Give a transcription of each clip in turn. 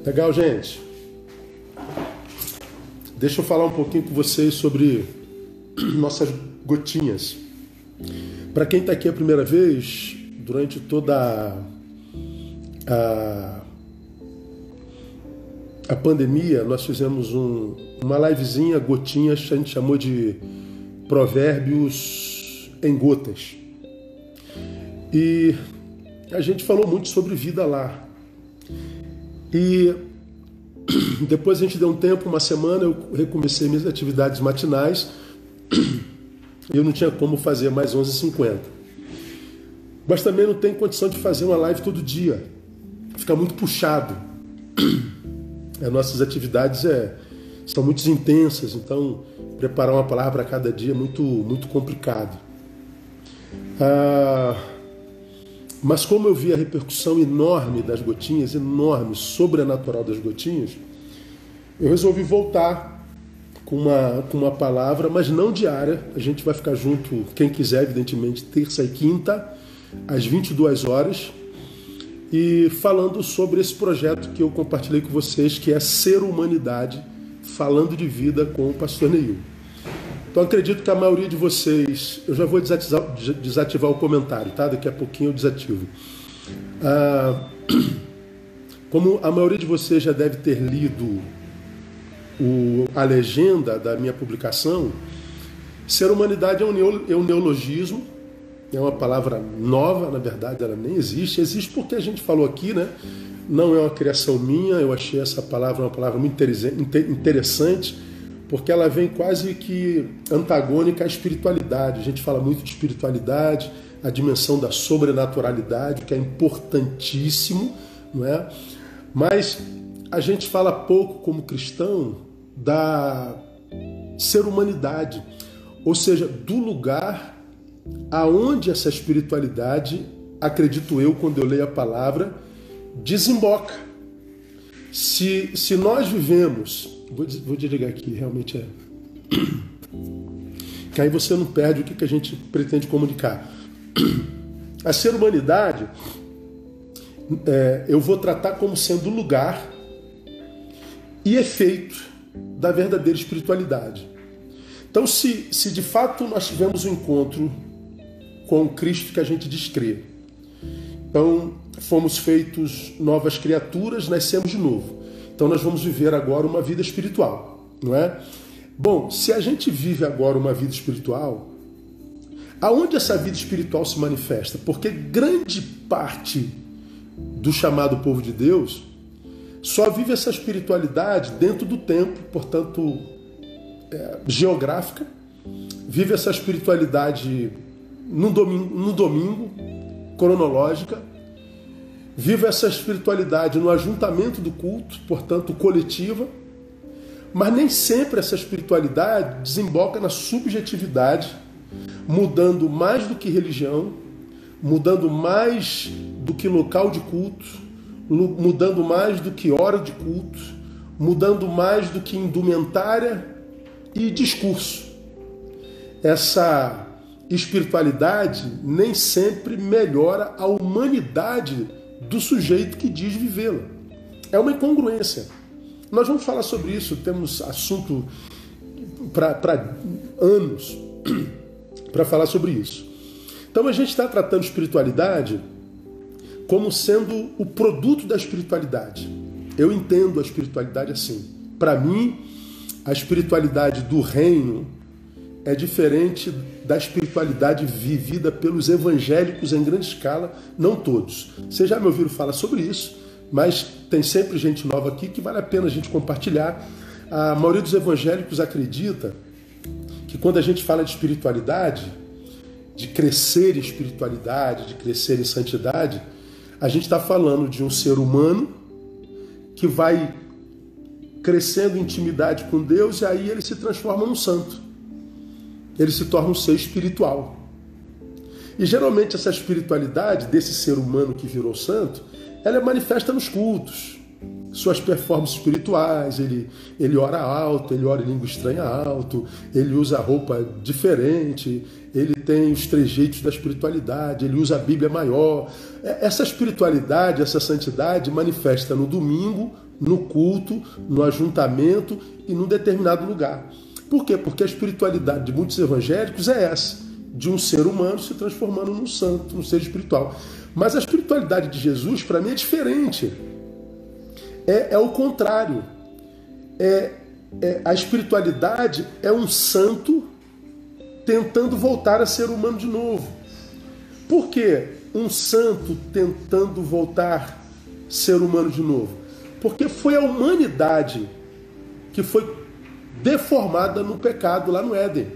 Legal, gente. Deixa eu falar um pouquinho com vocês sobre nossas gotinhas. Para quem está aqui a primeira vez, durante toda a pandemia, nós fizemos uma livezinha, gotinhas, a gente chamou de provérbios em gotas. E a gente falou muito sobre vida lá. E depois a gente deu um tempo, uma semana, eu recomecei minhas atividades matinais e eu não tinha como fazer mais 11h50. Mas também não tem condição de fazer uma live todo dia. Fica muito puxado. As nossas atividades são muito intensas, então preparar uma palavra para cada dia é muito complicado. Mas como eu vi a repercussão enorme das gotinhas, enorme, sobrenatural das gotinhas, eu resolvi voltar com uma palavra, mas não diária. A gente vai ficar junto, quem quiser, evidentemente, terça e quinta, às 22 horas, e falando sobre esse projeto que eu compartilhei com vocês, que é Ser Humanidade, falando de vida com o pastor Neil. Então acredito que a maioria de vocês, eu já vou desativar o comentário, tá? Daqui a pouquinho eu desativo. Como a maioria de vocês já deve ter lido a legenda da minha publicação, Ser Humanidade é um neologismo, é uma palavra nova, na verdade ela nem existe. Existe porque a gente falou aqui, né? Não é uma criação minha, eu achei essa palavra uma palavra muito interessante, porque ela vem quase que antagônica à espiritualidade. A gente fala muito de espiritualidade, a dimensão da sobrenaturalidade, que é importantíssimo, não é? Mas a gente fala pouco como cristão da ser humanidade, ou seja, do lugar aonde essa espiritualidade, acredito eu, quando eu leio a palavra, desemboca. Se nós vivemos... Vou desligar aqui, realmente é. Que aí você não perde o que a gente pretende comunicar. A ser humanidade, eu vou tratar como sendo lugar e efeito da verdadeira espiritualidade. Então, se de fato nós tivemos um encontro com o Cristo que a gente diz crer, então fomos feitos novas criaturas, nascemos de novo. Então nós vamos viver agora uma vida espiritual, não é? Bom, se a gente vive agora uma vida espiritual, aonde essa vida espiritual se manifesta? Porque grande parte do chamado povo de Deus só vive essa espiritualidade dentro do tempo, portanto, geográfica, vive essa espiritualidade no domingo, cronológica, vive essa espiritualidade no ajuntamento do culto, portanto coletiva, mas nem sempre essa espiritualidade desemboca na subjetividade, mudando mais do que religião, mudando mais do que local de culto, mudando mais do que hora de culto, mudando mais do que indumentária e discurso. Essa espiritualidade nem sempre melhora a humanidade do sujeito que diz vivê-la. É uma incongruência. Nós vamos falar sobre isso, temos assunto para anos para falar sobre isso. Então a gente está tratando espiritualidade como sendo o produto da espiritualidade. Eu entendo a espiritualidade assim. Para mim, a espiritualidade do reino é diferente da espiritualidade vivida pelos evangélicos em grande escala, não todos. Vocês já me ouviram falar sobre isso, mas tem sempre gente nova aqui que vale a pena a gente compartilhar. A maioria dos evangélicos acredita que quando a gente fala de espiritualidade, de crescer em espiritualidade, de crescer em santidade, a gente está falando de um ser humano que vai crescendo em intimidade com Deus e aí ele se transforma num santo. Ele se torna um ser espiritual. E geralmente essa espiritualidade desse ser humano que virou santo, ela é manifesta nos cultos. Suas performances espirituais, ele ora alto, ele ora em língua estranha alto, ele usa roupa diferente, ele tem os trejeitos da espiritualidade, ele usa a Bíblia maior. Essa espiritualidade, essa santidade manifesta no domingo no culto, no ajuntamento e num determinado lugar. Por quê? Porque a espiritualidade de muitos evangélicos é essa, de um ser humano se transformando num santo, num ser espiritual. Mas a espiritualidade de Jesus, para mim, é diferente. É o contrário. A espiritualidade é um santo tentando voltar a ser humano de novo. Por que um santo tentando voltar a ser humano de novo? Porque foi a humanidade que foi deformada no pecado lá no Éden.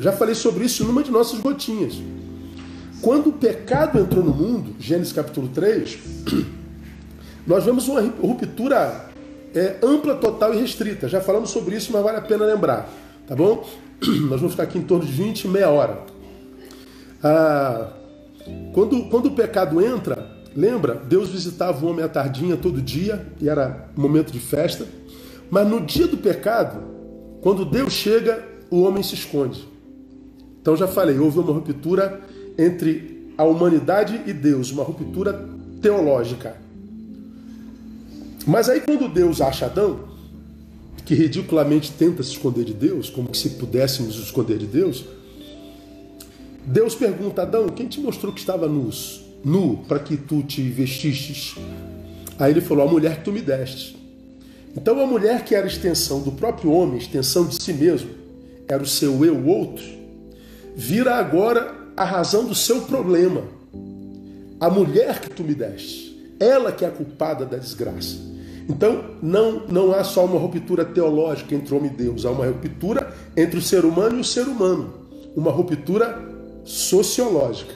Já falei sobre isso numa de nossas gotinhas. Quando o pecado entrou no mundo, Gênesis capítulo 3, nós vemos uma ruptura ampla, total e restrita. Já falamos sobre isso, mas vale a pena lembrar. Tá bom? Nós vamos ficar aqui em torno de 20, meia hora. Quando o pecado entra, lembra? Deus visitava o homem à tardinha todo dia, e era momento de festa. Mas no dia do pecado, quando Deus chega, o homem se esconde. Então já falei, houve uma ruptura entre a humanidade e Deus, uma ruptura teológica. Mas aí quando Deus acha Adão, que ridiculamente tenta se esconder de Deus, como se pudéssemos esconder de Deus, Deus pergunta a Adão, quem te mostrou que estava nu para que tu te vestistes? Aí ele falou, a mulher que tu me deste. Então a mulher que era extensão do próprio homem, extensão de si mesmo, era o seu eu, o outro, vira agora a razão do seu problema. A mulher que tu me deste, ela que é a culpada da desgraça. Então não há só uma ruptura teológica entre homem e Deus, há uma ruptura entre o ser humano e o ser humano, uma ruptura sociológica.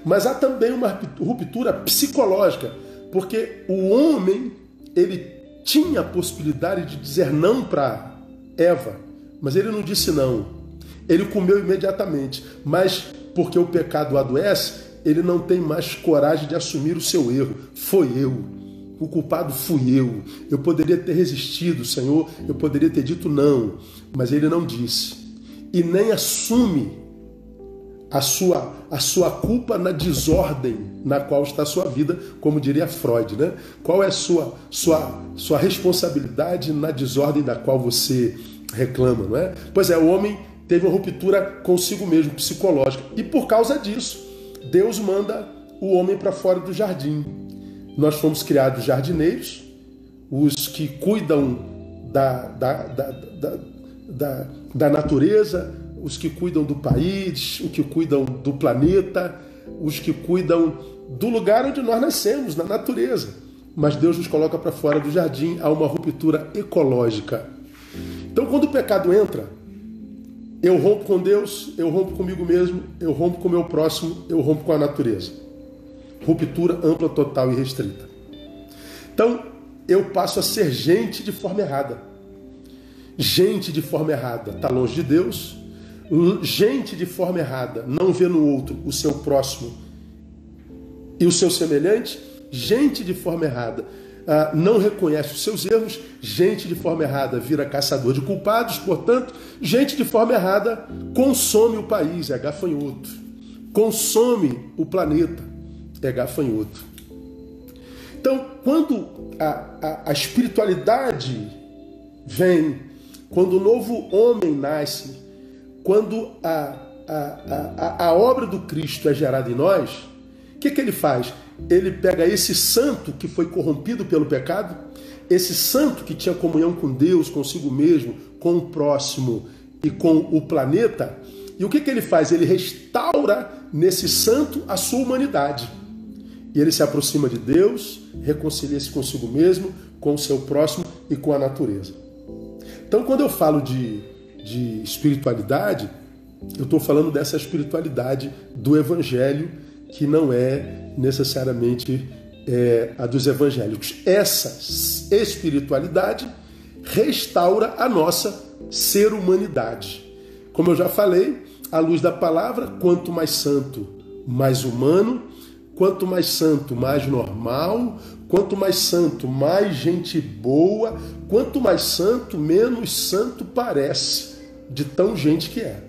Mas há também uma ruptura psicológica, porque o homem, ele tinha a possibilidade de dizer não para Eva, mas ele não disse não. Ele comeu imediatamente, mas porque o pecado adoece, ele não tem mais coragem de assumir o seu erro. Foi eu, o culpado fui eu. Eu poderia ter resistido, Senhor, eu poderia ter dito não, mas ele não disse. E nem assume a sua culpa na desordem na qual está a sua vida, como diria Freud, né? Qual é a sua responsabilidade na desordem da qual você reclama, não é? Pois é, o homem teve uma ruptura consigo mesmo, psicológica. E por causa disso, Deus manda o homem para fora do jardim. Nós fomos criados jardineiros, os que cuidam da natureza, os que cuidam do país, os que cuidam do planeta, os que cuidam do lugar onde nós nascemos, na natureza. Mas Deus nos coloca para fora do jardim, há uma ruptura ecológica. Então, quando o pecado entra, eu rompo com Deus, eu rompo comigo mesmo, eu rompo com o meu próximo, eu rompo com a natureza. Ruptura ampla, total e restrita. Então, eu passo a ser gente de forma errada. Gente de forma errada está longe de Deus. Gente de forma errada não vê no outro o seu próximo e o seu semelhante. Gente de forma errada não reconhece os seus erros. Gente de forma errada vira caçador de culpados. Portanto, gente de forma errada consome o país, é gafanhoto. Consome o planeta, é gafanhoto. Então, quando a espiritualidade vem, quando o novo homem nasce, quando a obra do Cristo é gerada em nós, o que ele faz? Ele pega esse santo que foi corrompido pelo pecado, esse santo que tinha comunhão com Deus, consigo mesmo, com o próximo e com o planeta, e o que ele faz? Ele restaura nesse santo a sua humanidade. E ele se aproxima de Deus, reconcilia-se consigo mesmo, com o seu próximo e com a natureza. Então, quando eu falo de espiritualidade, eu estou falando dessa espiritualidade do Evangelho, que não é necessariamente a dos evangélicos. Essa espiritualidade restaura a nossa ser-humanidade. Como eu já falei, à luz da palavra, quanto mais santo, mais humano, quanto mais santo, mais normal, quanto mais santo, mais gente boa, quanto mais santo, menos santo parece, de tão gente que é.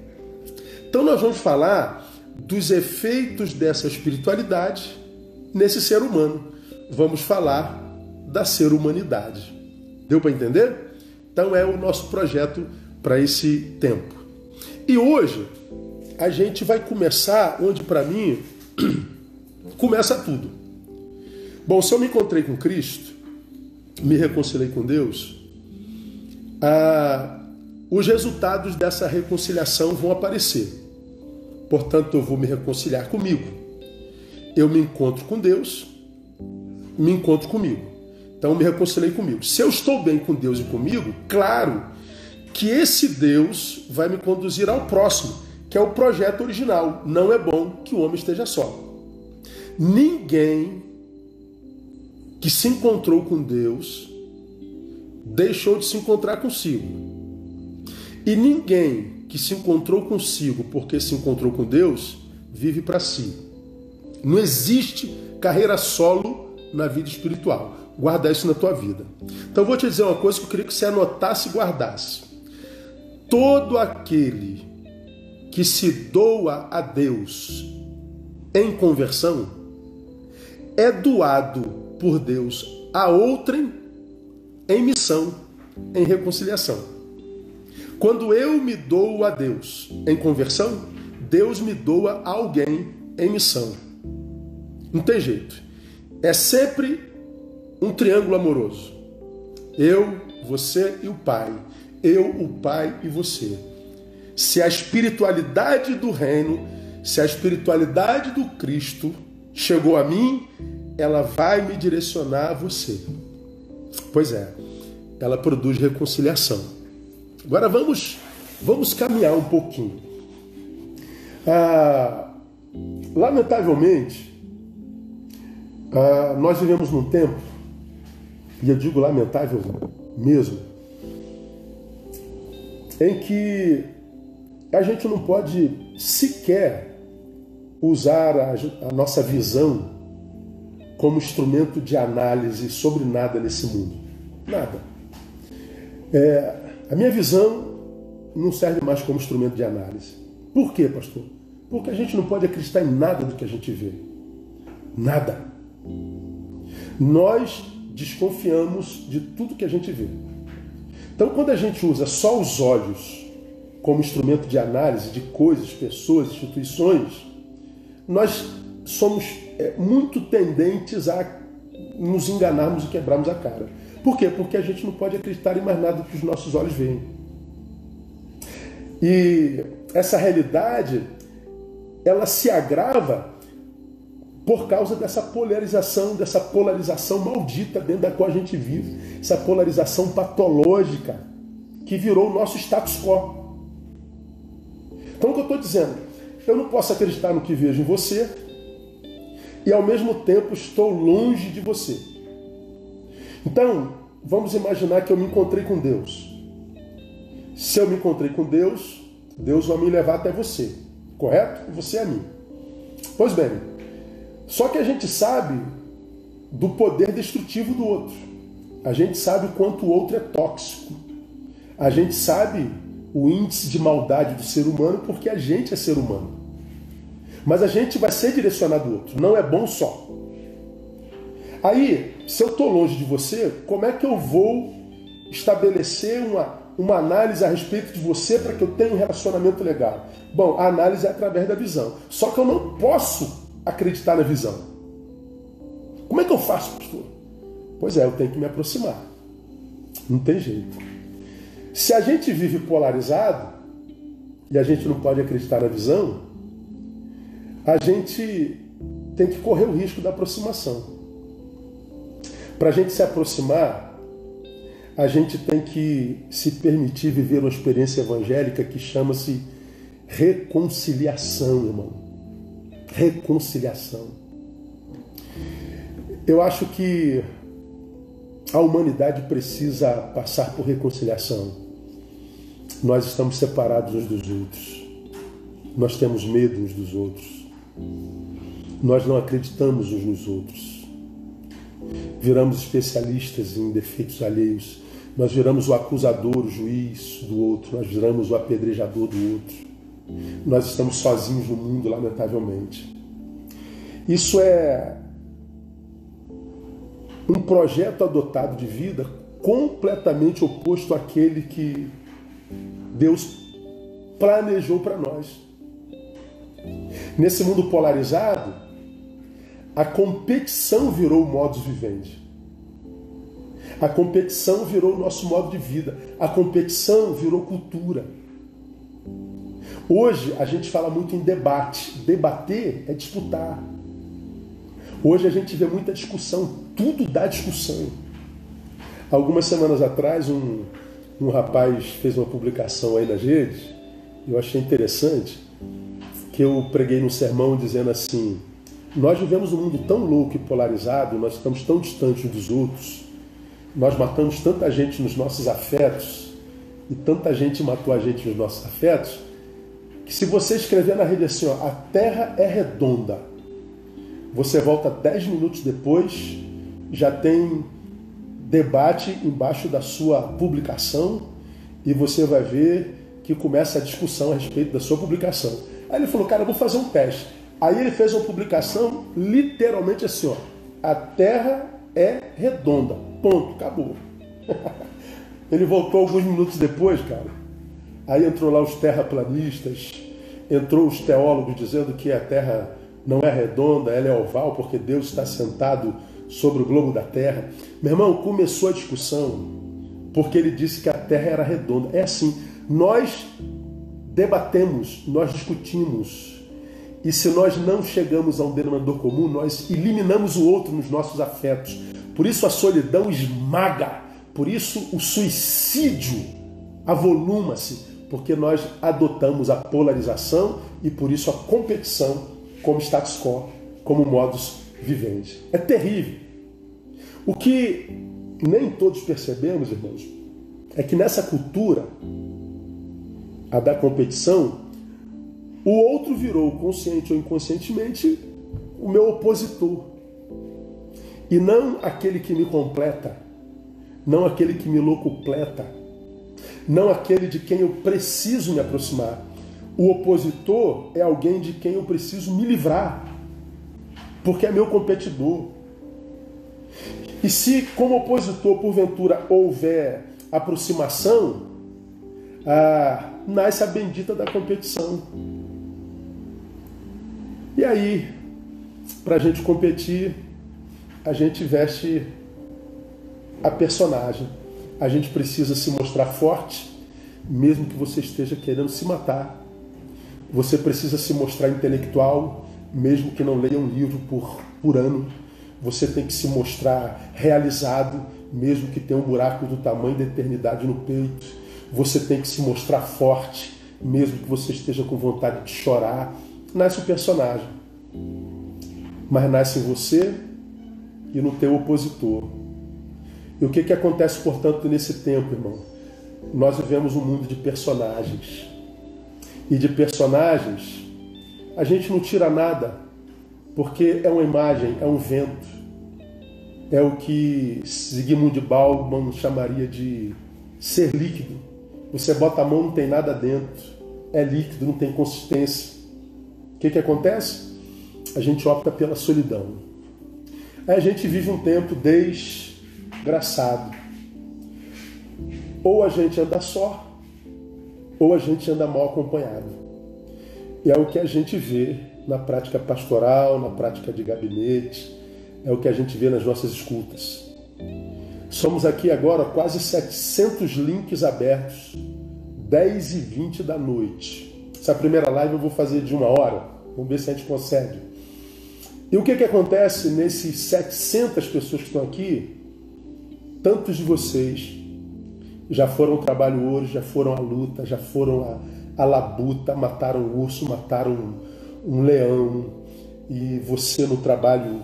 Então nós vamos falar dos efeitos dessa espiritualidade nesse ser humano. Vamos falar da ser-humanidade. Deu para entender? Então é o nosso projeto para esse tempo. E hoje a gente vai começar onde para mim começa tudo. Bom, se eu me encontrei com Cristo, me reconciliei com Deus, os resultados dessa reconciliação vão aparecer. Portanto, eu vou me reconciliar comigo. Eu me encontro com Deus, me encontro comigo. Então, eu me reconciliei comigo. Se eu estou bem com Deus e comigo, claro que esse Deus vai me conduzir ao próximo, que é o projeto original. Não é bom que o homem esteja só. Ninguém que se encontrou com Deus deixou de se encontrar consigo. E ninguém que se encontrou consigo porque se encontrou com Deus vive para si. Não existe carreira solo na vida espiritual. Guarda isso na tua vida. Então eu vou te dizer uma coisa que eu queria que você anotasse e guardasse. Todo aquele que se doa a Deus em conversão é doado por Deus a outrem em missão, em reconciliação. Quando eu me dou a Deus em conversão, Deus me doa a alguém em missão. Não tem jeito. É sempre um triângulo amoroso. Eu, você e o Pai. Eu, o Pai e você. Se a espiritualidade do reino, se a espiritualidade do Cristo chegou a mim, ela vai me direcionar a você. Pois é, ela produz reconciliação. Agora vamos caminhar um pouquinho. Lamentavelmente, nós vivemos num tempo, e eu digo lamentável mesmo, em que a gente não pode sequer usar a nossa visão como instrumento de análise sobre nada nesse mundo. Nada. A minha visão não serve mais como instrumento de análise. Por quê, pastor? Porque a gente não pode acreditar em nada do que a gente vê. Nada. Nós desconfiamos de tudo que a gente vê. Então, quando a gente usa só os olhos como instrumento de análise de coisas, pessoas, instituições, nós somos muito tendentes a nos enganarmos e quebrarmos a cara. Por quê? Porque a gente não pode acreditar em mais nada que os nossos olhos veem. E essa realidade, ela se agrava por causa dessa polarização maldita dentro da qual a gente vive, essa polarização patológica que virou o nosso status quo. Então o que eu estou dizendo? Eu não posso acreditar no que vejo em você e ao mesmo tempo estou longe de você. Então, vamos imaginar que eu me encontrei com Deus. Se eu me encontrei com Deus, Deus vai me levar até você, correto? E você a mim. Pois bem, só que a gente sabe do poder destrutivo do outro. A gente sabe o quanto o outro é tóxico. A gente sabe o índice de maldade do ser humano porque a gente é ser humano. Mas a gente vai ser direcionado ao outro. Não é bom só. Aí, se eu estou longe de você, como é que eu vou estabelecer uma análise a respeito de você para que eu tenha um relacionamento legal? Bom, a análise é através da visão. Só que eu não posso acreditar na visão. Como é que eu faço, pastor? Pois é, eu tenho que me aproximar. Não tem jeito. Se a gente vive polarizado e a gente não pode acreditar na visão, a gente tem que correr o risco da aproximação. Para a gente se aproximar, a gente tem que se permitir viver uma experiência evangélica que chama-se reconciliação, irmão. Reconciliação. Eu acho que a humanidade precisa passar por reconciliação. Nós estamos separados uns dos outros. Nós temos medo uns dos outros. Nós não acreditamos uns nos outros. Viramos especialistas em defeitos alheios. Nós viramos o acusador, o juiz do outro. Nós viramos o apedrejador do outro. Nós estamos sozinhos no mundo, lamentavelmente. Isso é um projeto adotado de vida completamente oposto àquele que Deus planejou para nós. Nesse mundo polarizado, a competição virou o modus vivendi. A competição virou o nosso modo de vida. A competição virou cultura. Hoje a gente fala muito em debate. Debater é disputar. Hoje a gente vê muita discussão. Tudo dá discussão. Algumas semanas atrás, um rapaz fez uma publicação aí nas redes. Eu achei interessante que eu preguei num sermão dizendo assim: nós vivemos um mundo tão louco e polarizado, nós estamos tão distantes dos outros, nós matamos tanta gente nos nossos afetos e tanta gente matou a gente nos nossos afetos, que se você escrever na rede assim, ó, a Terra é redonda, você volta 10 minutos depois, já tem debate embaixo da sua publicação e você vai ver que começa a discussão a respeito da sua publicação. Aí ele falou, cara, eu vou fazer um teste. Aí ele fez uma publicação literalmente assim, ó, a Terra é redonda, ponto, acabou. Ele voltou alguns minutos depois, cara. Aí entrou lá os terraplanistas, entrou os teólogos dizendo que a Terra não é redonda, ela é oval, porque Deus está sentado sobre o globo da Terra. Meu irmão, começou a discussão porque ele disse que a Terra era redonda. É assim, nós debatemos, nós discutimos, e se nós não chegamos a um denominador comum, nós eliminamos o outro nos nossos afetos. Por isso a solidão esmaga, por isso o suicídio avoluma-se, porque nós adotamos a polarização e por isso a competição como status quo, como modus vivendi. É terrível. O que nem todos percebemos, irmãos, é que nessa cultura, a da competição, o outro virou, consciente ou inconscientemente, o meu opositor. E não aquele que me completa, não aquele que me locupleta, não aquele de quem eu preciso me aproximar. O opositor é alguém de quem eu preciso me livrar, porque é meu competidor. E se como opositor, porventura, houver aproximação, nasce a bendita da competição. E aí, para a gente competir, a gente veste a personagem. A gente precisa se mostrar forte, mesmo que você esteja querendo se matar. Você precisa se mostrar intelectual, mesmo que não leia um livro por ano. Você tem que se mostrar realizado, mesmo que tenha um buraco do tamanho da eternidade no peito. Você tem que se mostrar forte, mesmo que você esteja com vontade de chorar. Nasce o personagem, mas nasce em você e no teu opositor. E o que acontece, portanto, nesse tempo, irmão? Nós vivemos um mundo de personagens. E de personagens, a gente não tira nada, porque é uma imagem, é um vento. É o que Zygmunt Bauman chamaria de ser líquido. Você bota a mão, não tem nada dentro. É líquido, não tem consistência. O que acontece? A gente opta pela solidão. Aí a gente vive um tempo desgraçado. Ou a gente anda só, ou a gente anda mal acompanhado. E é o que a gente vê na prática pastoral, na prática de gabinete, é o que a gente vê nas nossas escutas. Somos aqui agora quase 700 links abertos, 10h20 da noite. Essa primeira live eu vou fazer de 1 hora, vamos ver se a gente consegue. E o que acontece nesses 700 pessoas que estão aqui? Tantos de vocês já foram ao trabalho hoje, já foram à luta, já foram à labuta, mataram um urso, mataram um leão, e você no trabalho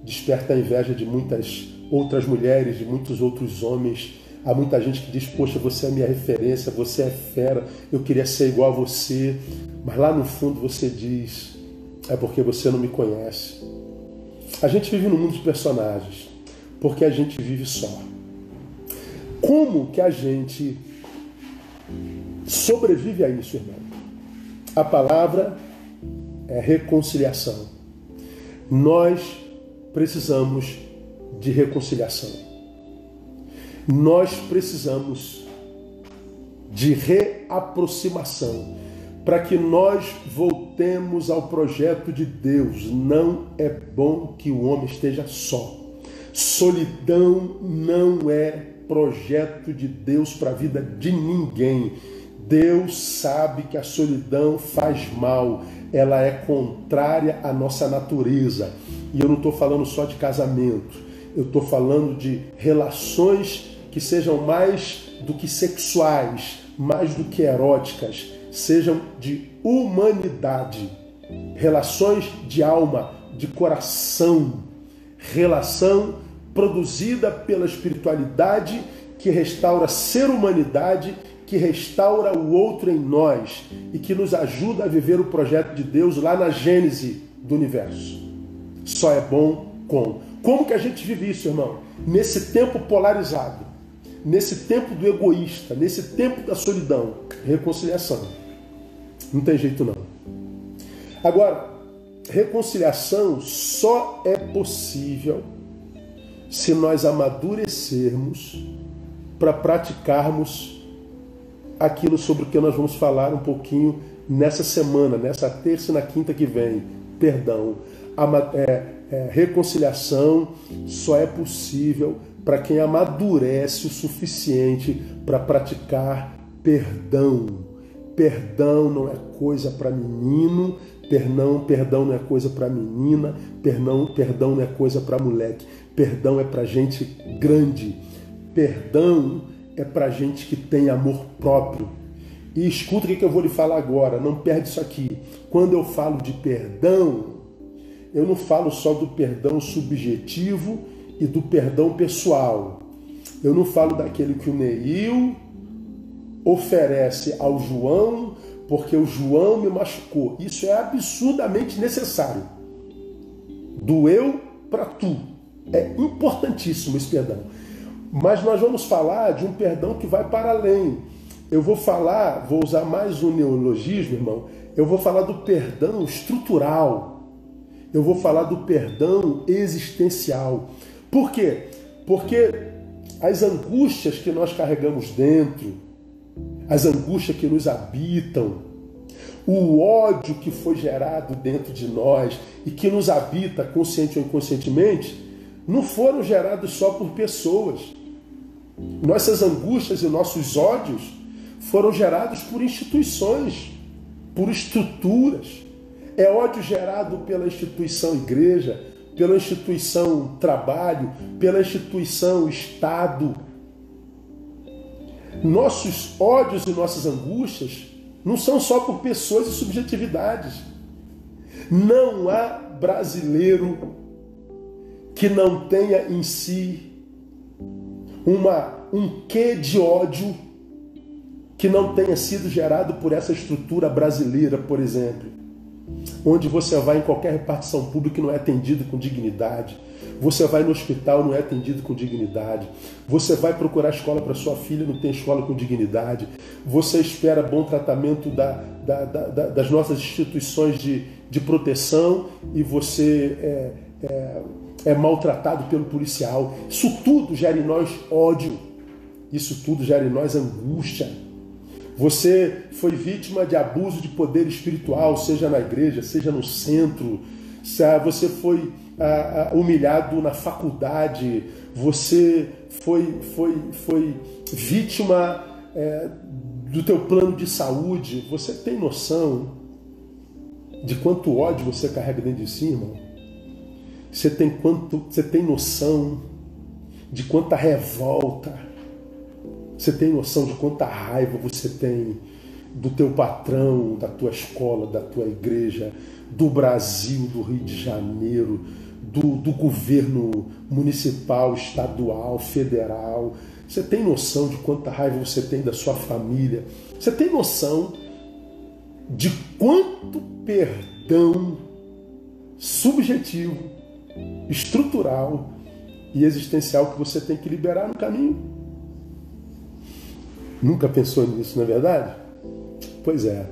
desperta a inveja de muitas outras mulheres, de muitos outros homens. Há muita gente que diz, poxa, você é a minha referência, você é fera, eu queria ser igual a você, mas lá no fundo você diz, é porque você não me conhece. A gente vive num mundo de personagens, porque a gente vive só. Como que a gente sobrevive a isso, irmão? A palavra é reconciliação. Nós precisamos de reconciliação. Nós precisamos de reaproximação para que nós voltemos ao projeto de Deus. Não é bom que o homem esteja só. Solidão não é projeto de Deus para a vida de ninguém. Deus sabe que a solidão faz mal, ela é contrária à nossa natureza. E eu não estou falando só de casamento, eu estou falando de relações que sejam mais do que sexuais, mais do que eróticas, sejam de humanidade, relações de alma, de coração, relação produzida pela espiritualidade que restaura a ser-humanidade, que restaura o outro em nós e que nos ajuda a viver o projeto de Deus lá na gênese do universo. Só é bom com. Como que a gente vive isso, irmão? Nesse tempo polarizado, nesse tempo do egoísta, nesse tempo da solidão, reconciliação. Não tem jeito não. Agora, reconciliação só é possível se nós amadurecermos para praticarmos aquilo sobre o que nós vamos falar um pouquinho nessa semana, nessa terça e na quinta que vem. Perdão. Reconciliação só é possível para quem amadurece o suficiente para praticar perdão. Perdão não é coisa para menino, perdão não é coisa para menina, perdão não é coisa para moleque. Perdão é para gente grande. Perdão é para gente que tem amor próprio. E escuta o que eu vou lhe falar agora, não perde isso aqui. Quando eu falo de perdão, eu não falo só do perdão subjetivo e do perdão pessoal. Eu não falo daquele que o Neil oferece ao João porque o João me machucou. Isso é absurdamente necessário. Do eu para tu. É importantíssimo esse perdão. Mas nós vamos falar de um perdão que vai para além. Eu vou usar mais um neologismo, irmão. Eu vou falar do perdão estrutural. Eu vou falar do perdão existencial. Por quê? Porque as angústias que nós carregamos dentro, as angústias que nos habitam, o ódio que foi gerado dentro de nós e que nos habita consciente ou inconscientemente, não foram gerados só por pessoas. Nossas angústias e nossos ódios foram gerados por instituições, por estruturas. É ódio gerado pela instituição igreja, pela instituição trabalho, pela instituição Estado. Nossos ódios e nossas angústias não são só por pessoas e subjetividades. Não há brasileiro que não tenha em si um quê de ódio que não tenha sido gerado por essa estrutura brasileira, por exemplo. Onde você vai em qualquer repartição pública e não é atendido com dignidade. Você vai no hospital e não é atendido com dignidade. Você vai procurar escola para sua filha e não tem escola com dignidade. Você espera bom tratamento das nossas instituições de proteção e você é maltratado pelo policial. Isso tudo gera em nós ódio. Isso tudo gera em nós angústia. Você foi vítima de abuso de poder espiritual, seja na igreja, seja no centro. Você foi humilhado na faculdade. Você foi vítima do teu plano de saúde. Você tem noção de quanto ódio você carrega dentro de si, irmão? Você tem noção de quanta revolta? Você tem noção de quanta raiva você tem do teu patrão, da tua escola, da tua igreja, do Brasil, do Rio de Janeiro, do governo municipal, estadual, federal? Você tem noção de quanta raiva você tem da sua família? Você tem noção de quanto perdão subjetivo, estrutural e existencial que você tem que liberar no caminho? Nunca pensou nisso, não é verdade? Pois é.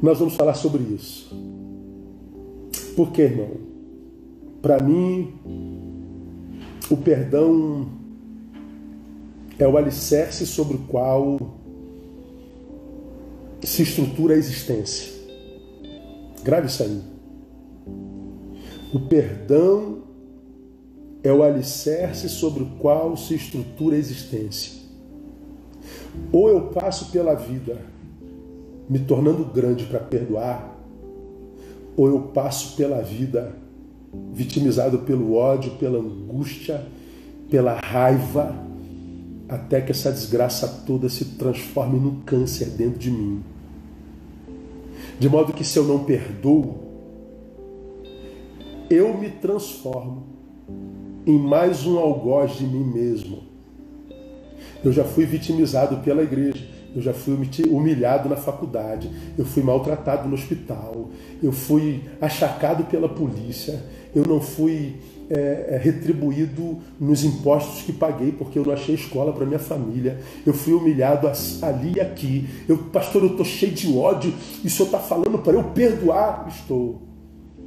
Nós vamos falar sobre isso. Por quê, irmão? Para mim, O perdão é o alicerce sobre o qual se estrutura a existência. Grave isso aí. O perdão é o alicerce sobre o qual se estrutura a existência. Ou eu passo pela vida me tornando grande para perdoar, ou eu passo pela vida vitimizado pelo ódio, pela angústia, pela raiva, até que essa desgraça toda se transforme num câncer dentro de mim. De modo que se eu não perdoo, eu me transformo em mais um algoz de mim mesmo. Eu já fui vitimizado pela igreja, eu já fui humilhado na faculdade, eu fui maltratado no hospital, eu fui achacado pela polícia, eu não fui retribuído nos impostos que paguei porque eu não achei escola para minha família, eu fui humilhado ali e aqui. Pastor, eu estou cheio de ódio e o senhor está falando para eu perdoar? Estou.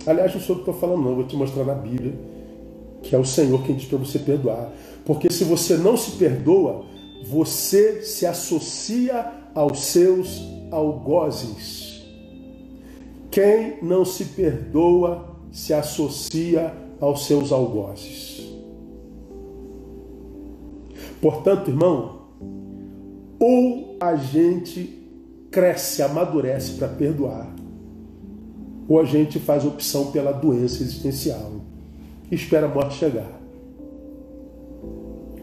Aliás, não sou eu que estou falando não, eu vou te mostrar na Bíblia que é o Senhor quem diz para você perdoar. Porque se você não se perdoa, você se associa aos seus algozes. Quem não se perdoa se associa aos seus algozes. Portanto, irmão, ou a gente cresce, amadurece para perdoar, ou a gente faz opção pela doença existencial e espera a morte chegar.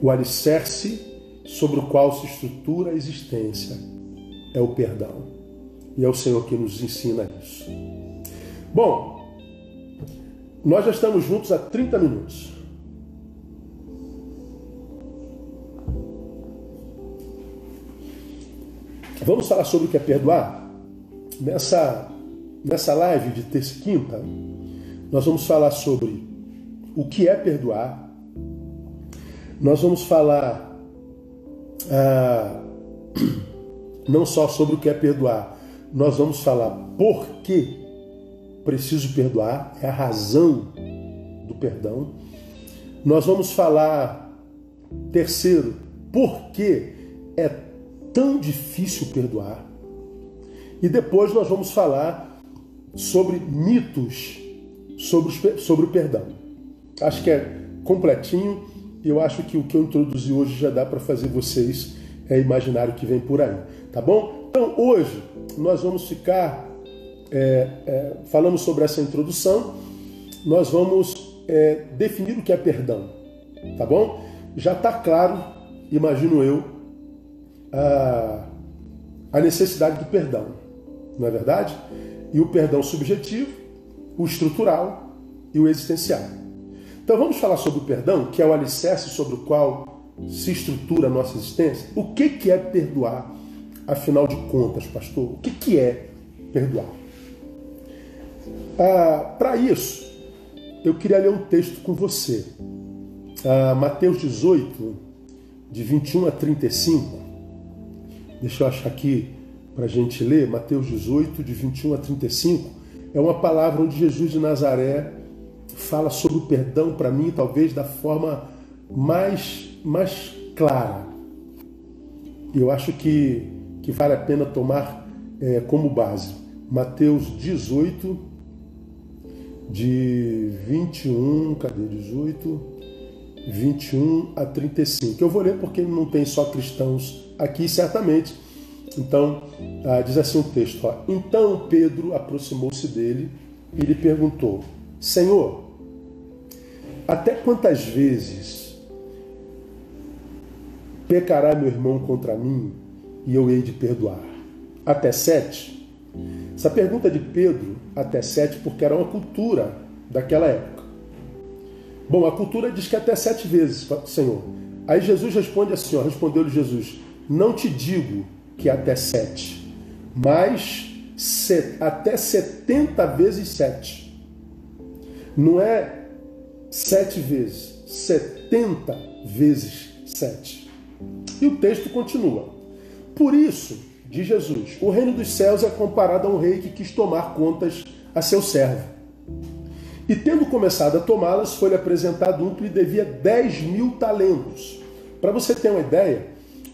O alicerce sobre o qual se estrutura a existência é o perdão. E é o Senhor que nos ensina isso. Bom, nós já estamos juntos há 30 minutos. Vamos falar sobre o que é perdoar? Nessa live de terça e quinta, nós vamos falar sobre o que é perdoar. Nós vamos falar não só sobre o que é perdoar, nós vamos falar por que preciso perdoar, é a razão do perdão. Nós vamos falar, terceiro, por que é tão difícil perdoar. E depois nós vamos falar sobre mitos sobre o perdão. Acho que é completinho e eu acho que o que eu introduzi hoje já dá para fazer vocês imaginar o que vem por aí. Tá bom? Então hoje nós vamos ficar falando sobre essa introdução. Nós vamos definir o que é perdão. Tá bom? Já está claro, imagino eu, a necessidade do perdão. Não é verdade? E o perdão subjetivo, o estrutural e o existencial. Então vamos falar sobre o perdão, que é o alicerce sobre o qual se estrutura a nossa existência. O que é perdoar, afinal de contas, pastor? O que é perdoar? Para isso, eu queria ler um texto com você. Mateus 18, de 21 a 35. Deixa eu achar aqui para a gente ler. Mateus 18, de 21 a 35. É uma palavra onde Jesus de Nazaré fala sobre o perdão, para mim, talvez da forma mais clara. Eu acho que vale a pena tomar como base. Mateus 18, de 21, cadê 18? 21 a 35. Eu vou ler porque não tem só cristãos aqui, certamente. Então, diz assim o texto. Então Pedro aproximou-se dele e lhe perguntou: Senhor, até quantas vezes pecará meu irmão contra mim e eu hei de perdoar? Até 7? Essa pergunta de Pedro, até 7, porque era uma cultura daquela época. Bom, a cultura diz que até 7 vezes, Senhor. Aí Jesus responde assim, respondeu-lhe Jesus: não te digo que até 7, mas até 70 vezes 7. Não é 7 vezes, 70 vezes 7. E o texto continua. Por isso, diz Jesus, o reino dos céus é comparado a um rei que quis tomar contas a seu servo. E tendo começado a tomá-las, foi-lhe apresentado um que lhe devia 10.000 talentos. Para você ter uma ideia,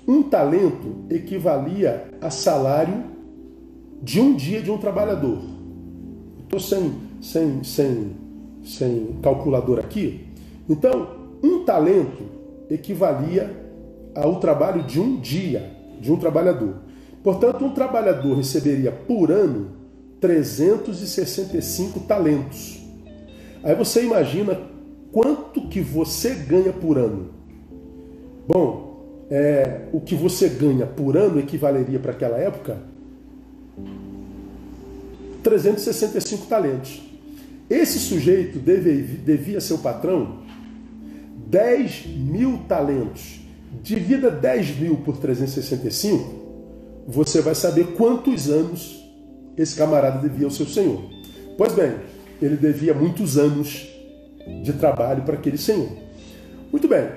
um talento equivalia a salário de um dia de um trabalhador. Estou sem calculador aqui. Então, um talento equivalia ao trabalho de um dia de um trabalhador. Portanto, um trabalhador receberia por ano 365 talentos. Aí você imagina quanto que você ganha por ano. Bom, o que você ganha por ano equivaleria para aquela época 365 talentos. Esse sujeito devia seu patrão 10.000 talentos. Divida 10.000 por 365, você vai saber quantos anos esse camarada devia ao seu senhor. Pois bem, ele devia muitos anos de trabalho para aquele senhor. Muito bem,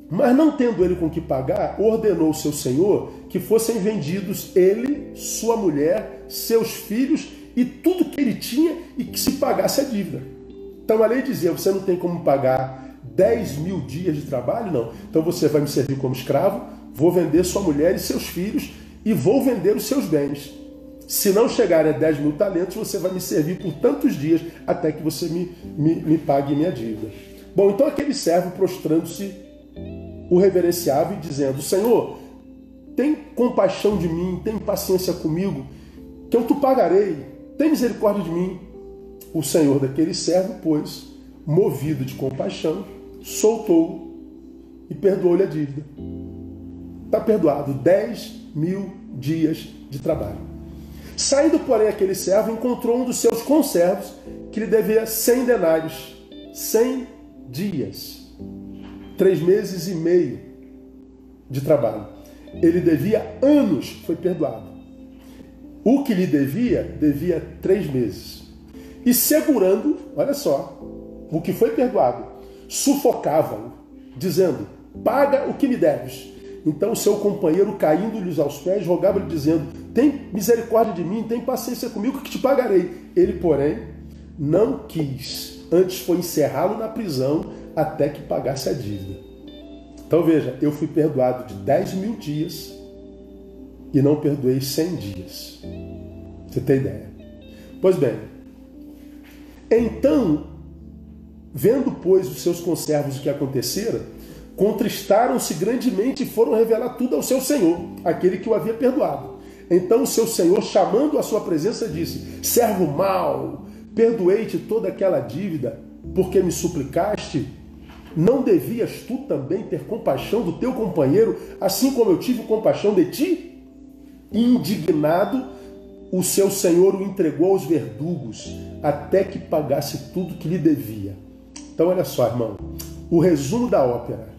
mas não tendo ele com que pagar, ordenou seu senhor que fossem vendidos ele, sua mulher, seus filhos e tudo que ele tinha e que se pagasse a dívida. Então a lei dizia, você não tem como pagar 10.000 dias de trabalho? Não. Então você vai me servir como escravo, vou vender sua mulher e seus filhos e vou vender os seus bens. Se não chegarem a 10.000 talentos, você vai me servir por tantos dias até que você me pague minha dívida. Bom, então aquele servo, prostrando-se, o reverenciava e dizendo, Senhor, tem compaixão de mim, tem paciência comigo, que eu te pagarei, tem misericórdia de mim. O senhor daquele servo, pois, movido de compaixão, soltou e perdoou-lhe a dívida. Está perdoado 10.000 dias de trabalho. Saindo, porém, aquele servo encontrou um dos seus conservos que lhe devia 100 denários, 100 dias, 3 meses e meio de trabalho. Ele devia anos, foi perdoado. O que lhe devia 3 meses. E segurando, olha só, o que foi perdoado, sufocava-o, dizendo, paga o que me deves. Então o seu companheiro, caindo-lhes aos pés, rogava-lhe, dizendo, tem misericórdia de mim, tem paciência comigo, que te pagarei. Ele, porém, não quis, antes foi encerrá-lo na prisão, até que pagasse a dívida. Então veja, eu fui perdoado de 10.000 dias e não perdoei 100 dias. Você tem ideia? Pois bem, então, vendo, pois, os seus conservos o que acontecera, contristaram-se grandemente e foram revelar tudo ao seu senhor, aquele que o havia perdoado. Então o seu senhor, chamando a sua presença, disse, servo mau, perdoei-te toda aquela dívida, porque me suplicaste. Não devias tu também ter compaixão do teu companheiro, assim como eu tive compaixão de ti? Indignado, o seu senhor o entregou aos verdugos, até que pagasse tudo que lhe devia. Então olha só, irmão, o resumo da ópera.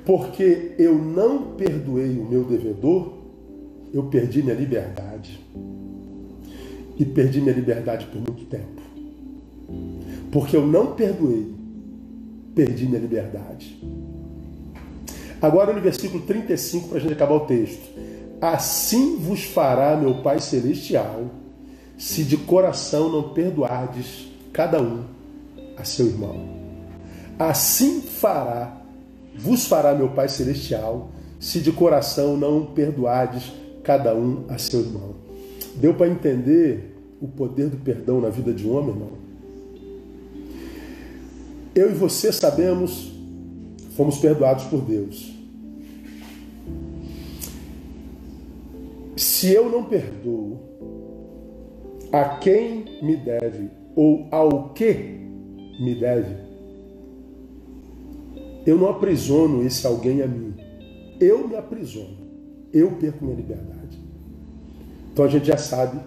Porque eu não perdoei o meu devedor, eu perdi minha liberdade. E perdi minha liberdade por muito tempo. Porque eu não perdoei, perdi minha liberdade. Agora no versículo 35, para a gente acabar o texto. Assim vos fará meu Pai Celestial, se de coração não perdoardes cada um a seu irmão. Assim vos fará meu Pai Celestial, se de coração não perdoardes cada um a seu irmão. Deu para entender o poder do perdão na vida de um homem, irmão? Eu e você sabemos, fomos perdoados por Deus. Se eu não perdoo a quem me deve ou ao que me deve, eu não aprisiono esse alguém a mim. Eu me aprisiono. Eu perco minha liberdade. Então a gente já sabe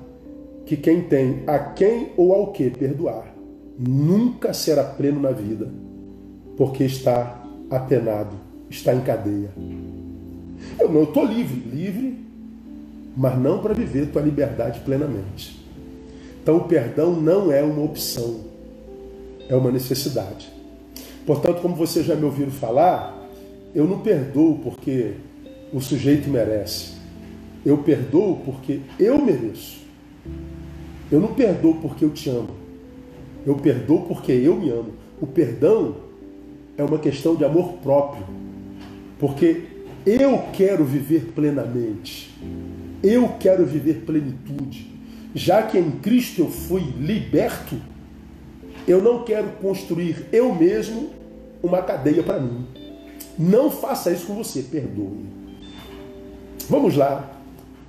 que quem tem a quem ou ao que perdoar nunca será pleno na vida, porque está apenado, está em cadeia. Eu estou livre, mas não para viver tua liberdade plenamente. Então o perdão não é uma opção, é uma necessidade. Portanto, como vocês já me ouviram falar, eu não perdoo porque o sujeito merece. Eu perdoo porque eu mereço. Eu não perdoo porque eu te amo. Eu perdoo porque eu me amo. O perdão é uma questão de amor próprio. Porque eu quero viver plenamente. Eu quero viver plenitude. Já que em Cristo eu fui liberto, eu não quero construir eu mesmo uma cadeia para mim. Não faça isso com você, perdoe. Vamos lá,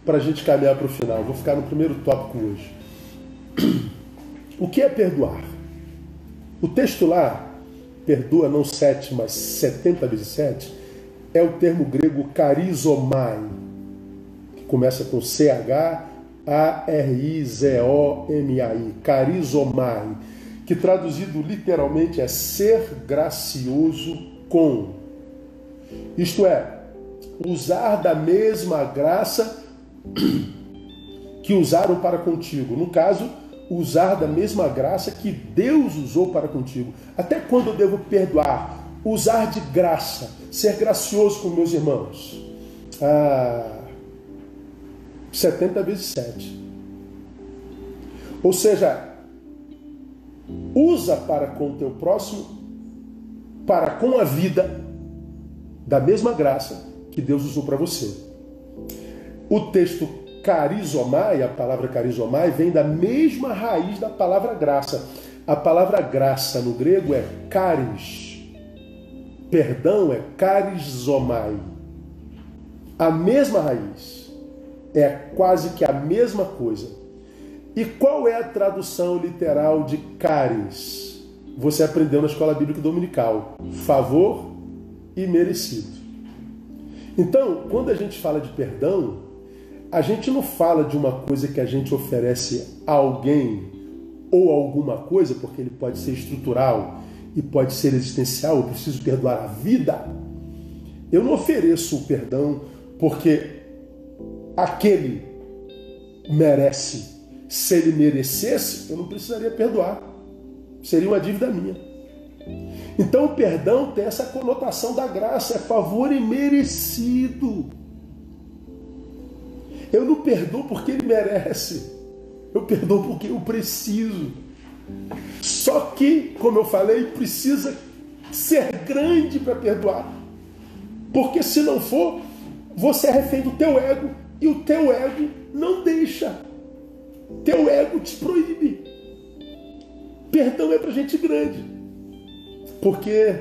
para a gente caminhar para o final. Vou ficar no primeiro tópico hoje. O que é perdoar? O texto lá, perdoa não 7, mas 70 vezes 7, é o termo grego charizomai, que começa com charizomai, charizomai, que traduzido literalmente é ser gracioso com. Isto é, usar da mesma graça que usaram para contigo. No caso, usar da mesma graça que Deus usou para contigo. Até quando eu devo perdoar? Usar de graça, ser gracioso com meus irmãos. 70 vezes 7. Ou seja, usa para com o teu próximo, para com a vida, da mesma graça que Deus usou para você. O texto charizomai, a palavra charizomai, vem da mesma raiz da palavra graça. A palavra graça no grego é charis. Perdão é charizomai. A mesma raiz. É quase que a mesma coisa. E qual é a tradução literal de charis? Você aprendeu na escola bíblica dominical. Favor e merecido. Então, quando a gente fala de perdão, a gente não fala de uma coisa que a gente oferece a alguém ou alguma coisa, porque ele pode ser estrutural e pode ser existencial. Eu preciso perdoar a vida. Eu não ofereço o perdão porque aquele merece. Se ele merecesse, eu não precisaria perdoar. Seria uma dívida minha. Então o perdão tem essa conotação da graça, é favor imerecido. Eu não perdoo porque ele merece. Eu perdoo porque eu preciso. Só que, como eu falei, precisa ser grande para perdoar. Porque se não for, você é refém do teu ego. E o teu ego não deixa. Teu ego te proíbe. Perdão é para gente grande. Porque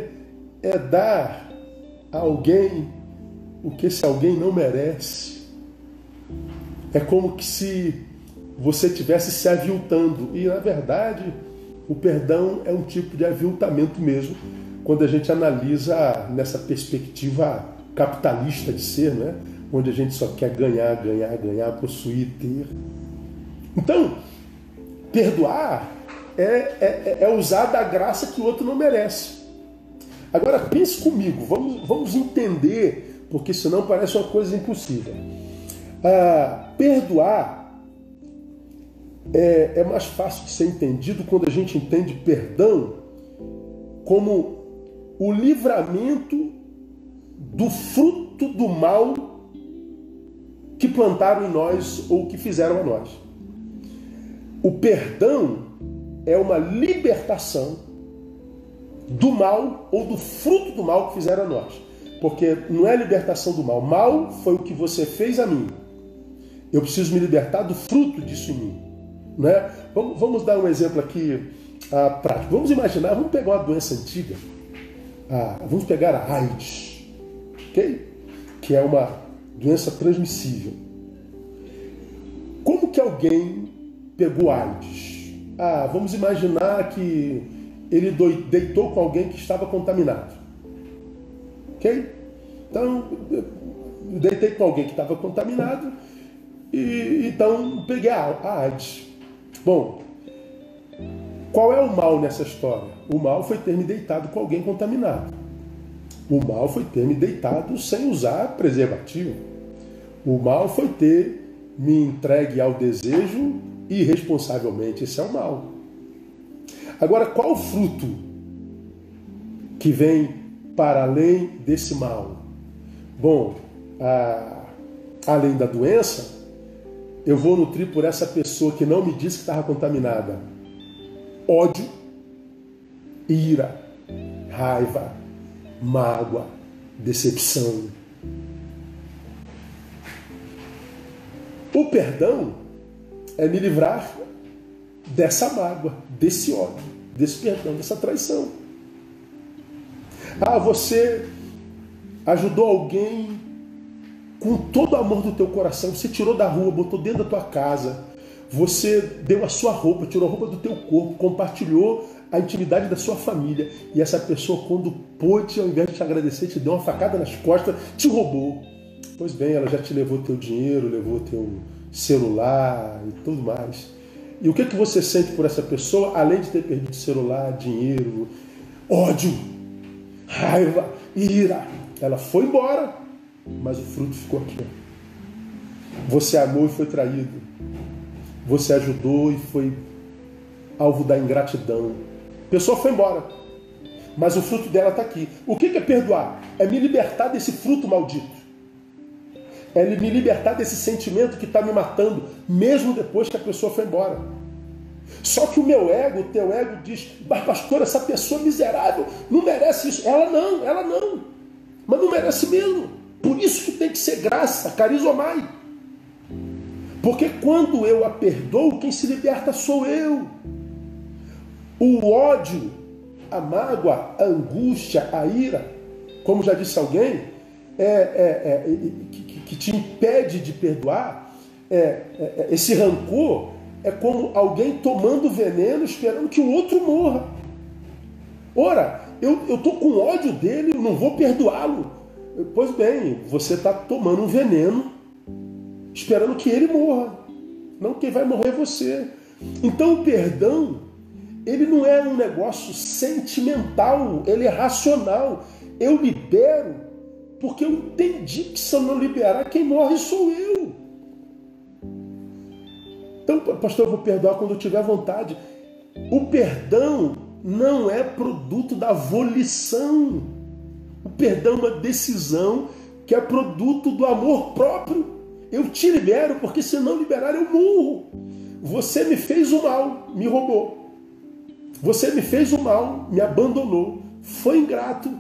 é dar a alguém o que esse alguém não merece. É como que se você estivesse se aviltando. E, na verdade, o perdão é um tipo de aviltamento mesmo, quando a gente analisa nessa perspectiva capitalista de ser, né? Onde a gente só quer ganhar, ganhar, ganhar, possuir, ter. Então, perdoar é usar da graça que o outro não merece. Agora, pense comigo, vamos entender, porque senão parece uma coisa impossível. Perdoar é mais fácil de ser entendido quando a gente entende perdão como o livramento do fruto do mal que plantaram em nós ou que fizeram a nós. O perdão é uma libertação do mal ou do fruto do mal que fizeram a nós. Porque não é a libertação do mal. Mal foi o que você fez a mim. Eu preciso me libertar do fruto disso em mim. Né? Vamos dar um exemplo aqui prático. Vamos imaginar, vamos pegar uma doença antiga. Vamos pegar a AIDS. Okay? Que é uma doença transmissível. Como que alguém pegou AIDS? Vamos imaginar que ele deitou com alguém que estava contaminado. Ok? Então, eu deitei com alguém que estava contaminado e então peguei a AIDS. Bom, qual é o mal nessa história? O mal foi ter me deitado com alguém contaminado. O mal foi ter me deitado sem usar preservativo. O mal foi ter me entregue ao desejo irresponsavelmente. Esse é o mal. Agora, qual o fruto que vem para além desse mal? Bom, além da doença, eu vou nutrir por essa pessoa que não me disse que estava contaminada ódio ira, raiva, mágoa, decepção. O perdão é me livrar dessa mágoa, desse ódio, desse perdão, dessa traição. Ah, você ajudou alguém com todo o amor do teu coração, você tirou da rua, botou dentro da tua casa, você deu a sua roupa, tirou a roupa do teu corpo, compartilhou a intimidade da sua família, e essa pessoa, quando pôde, ao invés de te agradecer, te deu uma facada nas costas, te roubou. Pois bem, ela já te levou teu dinheiro, levou teu celular e tudo mais. E o que você sente por essa pessoa, além de ter perdido celular, dinheiro, ódio, raiva, ira? Ela foi embora, mas o fruto ficou aqui. Você amou e foi traído. Você ajudou e foi alvo da ingratidão. A pessoa foi embora, mas o fruto dela está aqui. O que é perdoar? É me libertar desse fruto maldito. É me libertar desse sentimento que está me matando, mesmo depois que a pessoa foi embora. Só que o meu ego, o teu ego diz, mas pastor, essa pessoa miserável não merece isso. Ela não. Mas não merece mesmo. Por isso que tem que ser graça, carizomai. Porque quando eu a perdoo, quem se liberta sou eu. O ódio, a mágoa, a angústia, a ira, como já disse alguém, que te impede de perdoar, esse rancor é como alguém tomando veneno esperando que o outro morra. Ora, eu estou com ódio dele, não vou perdoá-lo. Pois bem, você está tomando um veneno esperando que ele morra, não quem vai morrer é você. Então o perdão, ele não é um negócio sentimental, ele é racional. Eu libero porque eu entendi que se eu não liberar, quem morre sou eu. Então, pastor, eu vou perdoar quando eu tiver vontade. O perdão não é produto da volição. O perdão é uma decisão que é produto do amor próprio. Eu te libero porque se não liberar eu morro. Você me fez o mal, me roubou. Você me fez o mal, me abandonou, foi ingrato,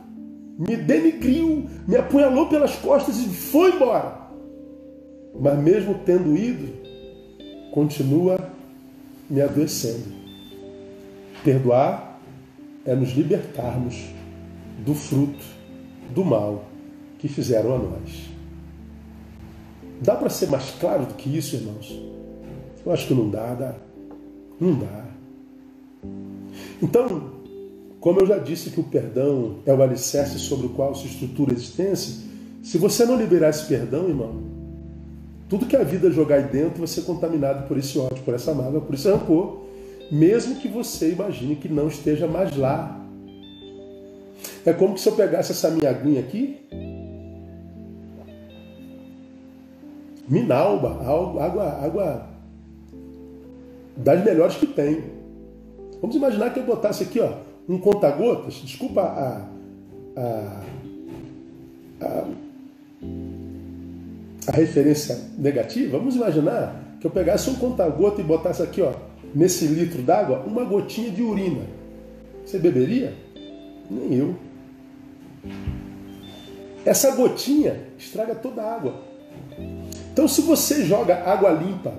me denigriu, me apunhalou pelas costas e foi embora. Mas mesmo tendo ido, continua me adoecendo. Perdoar é nos libertarmos do fruto do mal que fizeram a nós. Dá para ser mais claro do que isso, irmãos? Eu acho que não dá. Não dá. Então, como eu já disse que o perdão é o alicerce sobre o qual se estrutura a existência, se você não liberar esse perdão, irmão, tudo que a vida jogar aí dentro vai ser contaminado por esse ódio, por essa mágoa, por esse rancor, mesmo que você imagine que não esteja mais lá. É como se eu pegasse essa minha aguinha aqui, Minalba, água das melhores que tem. Vamos imaginar que eu botasse aqui, ó, um conta-gotas, desculpa a referência negativa, vamos imaginar que eu pegasse um conta-gota e botasse aqui, ó, nesse litro d'água, uma gotinha de urina. Você beberia? Nem eu. Essa gotinha estraga toda a água. Então, se você joga água limpa,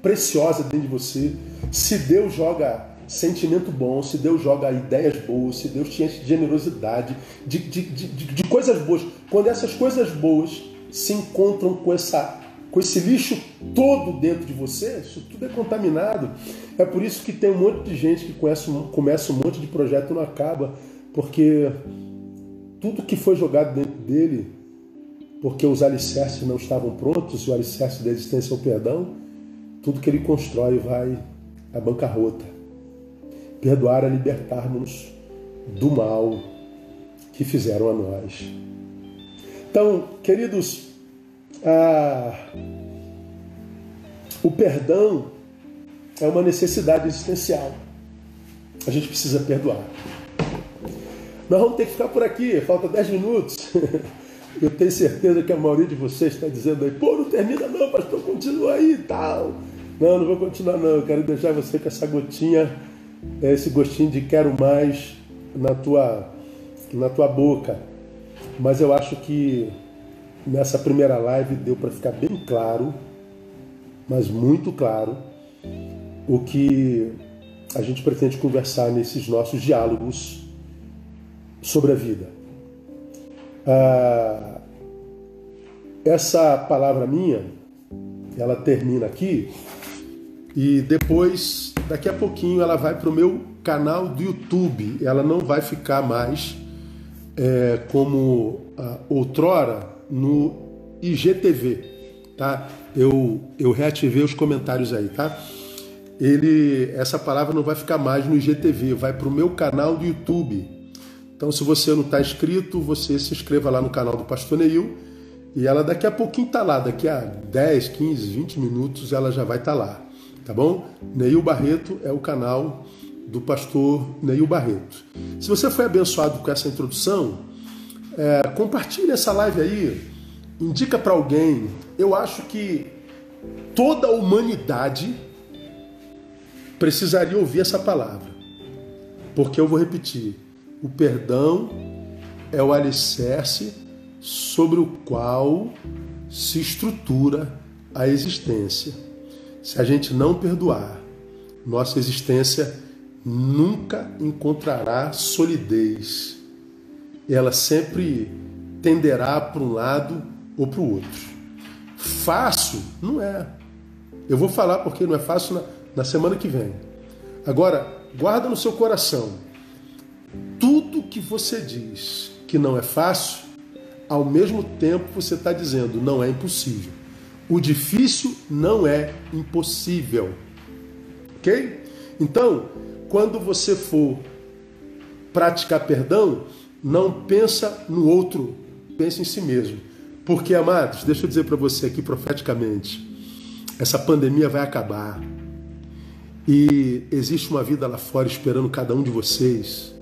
preciosa dentro de você, se Deus joga sentimento bom, se Deus joga ideias boas, se Deus te enche de generosidade, de coisas boas, quando essas coisas boas se encontram com esse lixo todo dentro de você, isso tudo é contaminado. É por isso que tem um monte de gente que começa um monte de projeto e não acaba, porque tudo que foi jogado dentro dele, porque os alicerces não estavam prontos, e o alicerce da existência é o perdão, tudo que ele constrói vai à bancarrota. Perdoar é libertar-nos do mal que fizeram a nós. Então, queridos, o perdão é uma necessidade existencial. A gente precisa perdoar. Nós vamos ter que ficar por aqui, falta 10 minutos. Eu tenho certeza que a maioria de vocês está dizendo aí, pô, não termina não, pastor, continua aí e tal. Não vou continuar não, eu quero deixar você com essa gotinha, esse gostinho de quero mais na tua boca. Mas eu acho que nessa primeira live deu para ficar bem claro, mas muito claro, o que a gente pretende conversar nesses nossos diálogos sobre a vida. Essa palavra minha, ela termina aqui e depois, daqui a pouquinho, ela vai para o meu canal do YouTube. Ela não vai ficar mais como outrora no IGTV, tá? Eu reativei os comentários aí, tá? Essa palavra não vai ficar mais no IGTV, vai para o meu canal do YouTube. Então, se você não está inscrito, você se inscreva lá no canal do Pastor Neil e ela daqui a pouquinho está lá, daqui a 10, 15, 20 minutos ela já vai estar lá, tá bom? Neil Barreto é o canal do Pastor Neil Barreto. Se você foi abençoado com essa introdução, compartilhe essa live aí, indica para alguém. Eu acho que toda a humanidade precisaria ouvir essa palavra, porque eu vou repetir: o perdão é o alicerce sobre o qual se estrutura a existência. Se a gente não perdoar, nossa existência nunca encontrará solidez. Ela sempre tenderá para um lado ou para o outro. Fácil? Não é. Eu vou falar porque não é fácil na semana que vem. Agora, guarda no seu coração. Tudo que você diz que não é fácil, ao mesmo tempo você está dizendo não é impossível. O difícil não é impossível. Ok? Então, quando você for praticar perdão, não pensa no outro, pensa em si mesmo. Porque, amados, deixa eu dizer para você aqui profeticamente, essa pandemia vai acabar. E existe uma vida lá fora esperando cada um de vocês,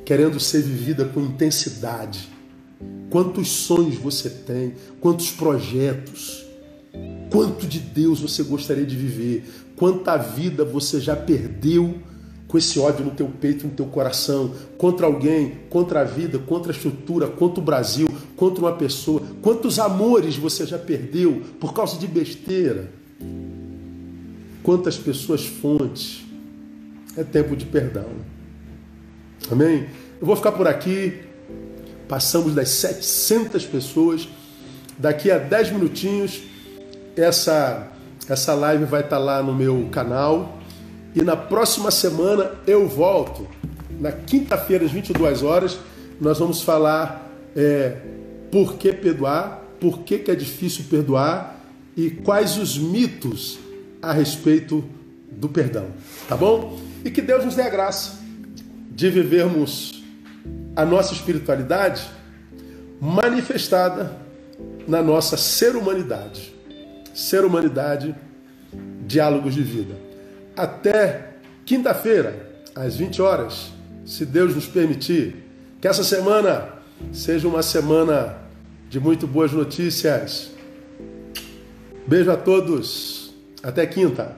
querendo ser vivida com intensidade. Quantos sonhos você tem, quantos projetos, quanto de Deus você gostaria de viver, quanta vida você já perdeu com esse ódio no teu peito, no teu coração, contra alguém, contra a vida, contra a estrutura, contra o Brasil, contra uma pessoa. Quantos amores você já perdeu por causa de besteira? Quantas pessoas fontes? É tempo de perdão. Amém? Eu vou ficar por aqui. Passamos das 700 pessoas. Daqui a 10 minutinhos, essa live vai estar lá no meu canal. E na próxima semana eu volto. Na quinta-feira, às 22 horas, nós vamos falar por que perdoar, por que é difícil perdoar e quais os mitos a respeito do perdão. Tá bom? E que Deus nos dê a graça de vivermos a nossa espiritualidade manifestada na nossa ser-humanidade. Ser-humanidade, diálogos de vida. Até quinta-feira, às 20 horas, se Deus nos permitir. Que essa semana seja uma semana de muito boas notícias. Beijo a todos. Até quinta.